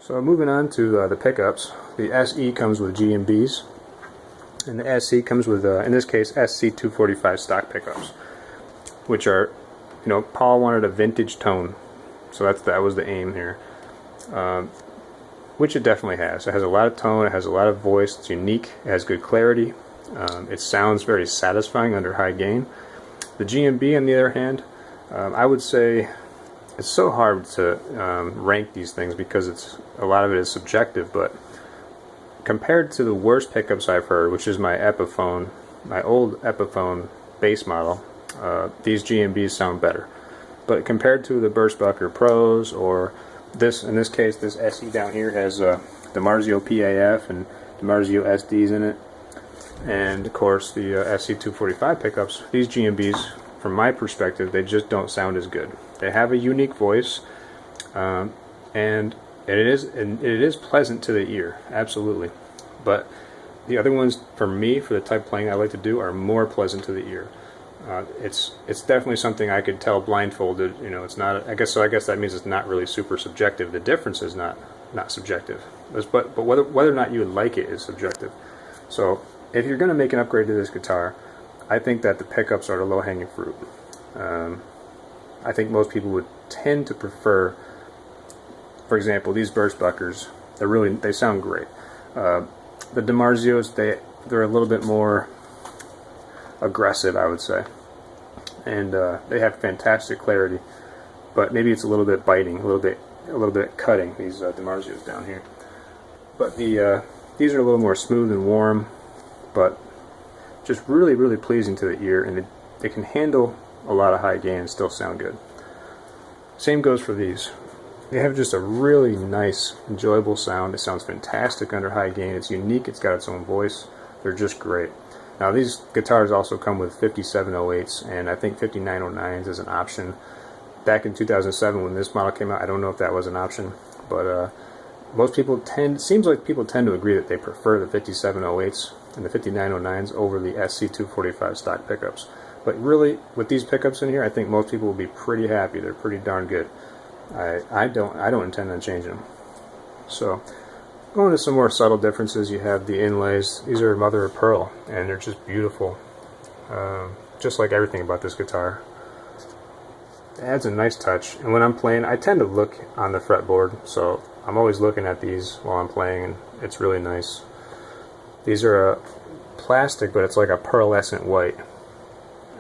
So moving on to the pickups, the SE comes with GMBs, and the SC comes with, in this case, SC245 stock pickups, which are, you know, Paul wanted a vintage tone, so that was the aim here, which it definitely has. It has a lot of tone, it has a lot of voice, it's unique, it has good clarity, it sounds very satisfying under high gain. The GMB, on the other hand, I would say it's so hard to rank these things because a lot of it is subjective, but compared to the worst pickups I've heard, which is my Epiphone, my old Epiphone bass model, these GMBs sound better. But compared to the Burstbucker Pros, or this, in this case, this SE down here has Dimarzio PAF and Dimarzio SDs in it, and of course the SC245 pickups, these GMBs, from my perspective, they just don't sound as good. They have a unique voice, and it is pleasant to the ear, absolutely. But the other ones, for me, for the type of playing I like to do, are more pleasant to the ear. It's definitely something I could tell blindfolded. You know, it's not. I guess that means it's not really super subjective. The difference is not subjective. But whether or not you would like it is subjective. So if you're going to make an upgrade to this guitar, I think that the pickups are the low-hanging fruit. I think most people would tend to prefer, for example, these Burstbuckers. They sound great. The Dimarzios, they're a little bit more aggressive, I would say, and they have fantastic clarity. But maybe it's a little bit biting, a little bit cutting. These Dimarzios down here. But these are a little more smooth and warm, but just really, really pleasing to the ear, and they can handle a lot of high gain and still sound good. Same goes for these. They have just a really nice, enjoyable sound. It sounds fantastic under high gain. It's unique. It's got its own voice. They're just great. Now these guitars also come with 5708s, and I think 5909s is an option. Back in 2007 when this model came out, I don't know if that was an option, but most people seems like people tend to agree that they prefer the 5708s and the 5909s over the SC245 stock pickups. But really, with these pickups in here, I think most people will be pretty happy. They're pretty darn good. I don't intend on changing them. So, going to some more subtle differences, you have the inlays. These are mother of pearl, and they're just beautiful. Just like everything about this guitar. It adds a nice touch, and when I'm playing, I tend to look on the fretboard, so I'm always looking at these while I'm playing, and it's really nice. These are a plastic, but it's like a pearlescent white,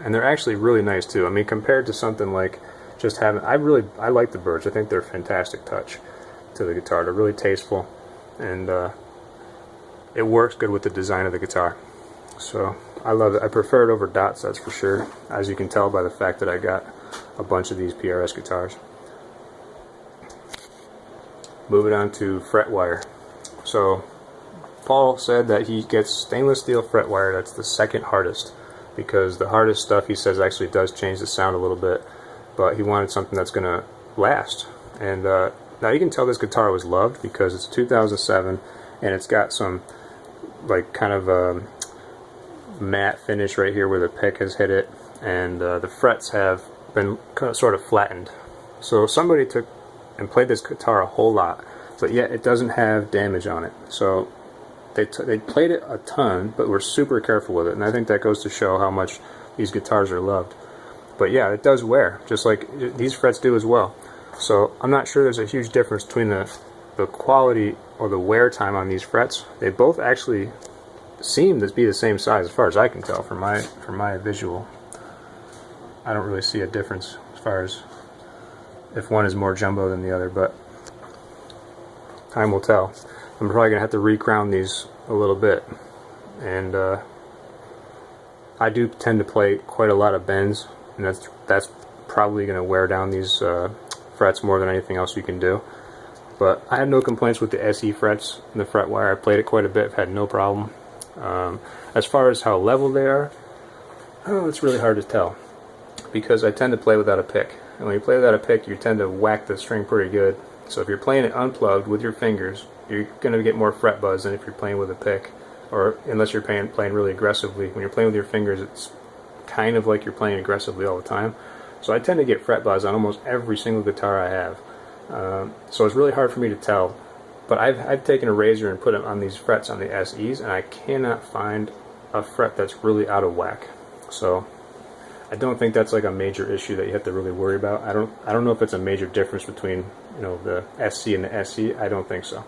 and they're actually really nice too. I mean, compared to something like just having, I like the birch. I think they're a fantastic touch to the guitar. They're really tasteful, and it works good with the design of the guitar. So I love it. I prefer it over dots, that's for sure, as you can tell by the fact that I got a bunch of these PRS guitars. Moving on to fret wire. So Paul said that he gets stainless steel fret wire. That's the second hardest, because the hardest stuff, he says, actually does change the sound a little bit, but he wanted something that's going to last. And now you can tell this guitar was loved because it's 2007 and it's got some like kind of matte finish right here where the pick has hit it, and the frets have been kind of sort of flattened. So somebody took and played this guitar a whole lot, but yet it doesn't have damage on it. So they played it a ton, but were super careful with it, and I think that goes to show how much these guitars are loved. But yeah, it does wear, just like these frets do as well. So I'm not sure there's a huge difference between the quality or the wear time on these frets. They both actually seem to be the same size as far as I can tell from my visual. I don't really see a difference as far as if one is more jumbo than the other, but time will tell. I'm probably going to have to recrown these a little bit, and I do tend to play quite a lot of bends, and that's probably going to wear down these frets more than anything else you can do. But I have no complaints with the SE frets and the fret wire. I played it quite a bit, I've had no problem. As far as how level they are, it's really hard to tell, because I tend to play without a pick, and when you play without a pick, you tend to whack the string pretty good. So if you're playing it unplugged with your fingers, you're going to get more fret buzz than if you're playing with a pick, or unless you're playing really aggressively. When you're playing with your fingers, it's kind of like you're playing aggressively all the time. So I tend to get fret buzz on almost every single guitar I have. So it's really hard for me to tell But I've taken a razor and put it on these frets on the SEs, and I cannot find a fret that's really out of whack. So I don't think that's like a major issue that you have to really worry about. I don't know if it's a major difference between, you know, the SC and the SE. I don't think so.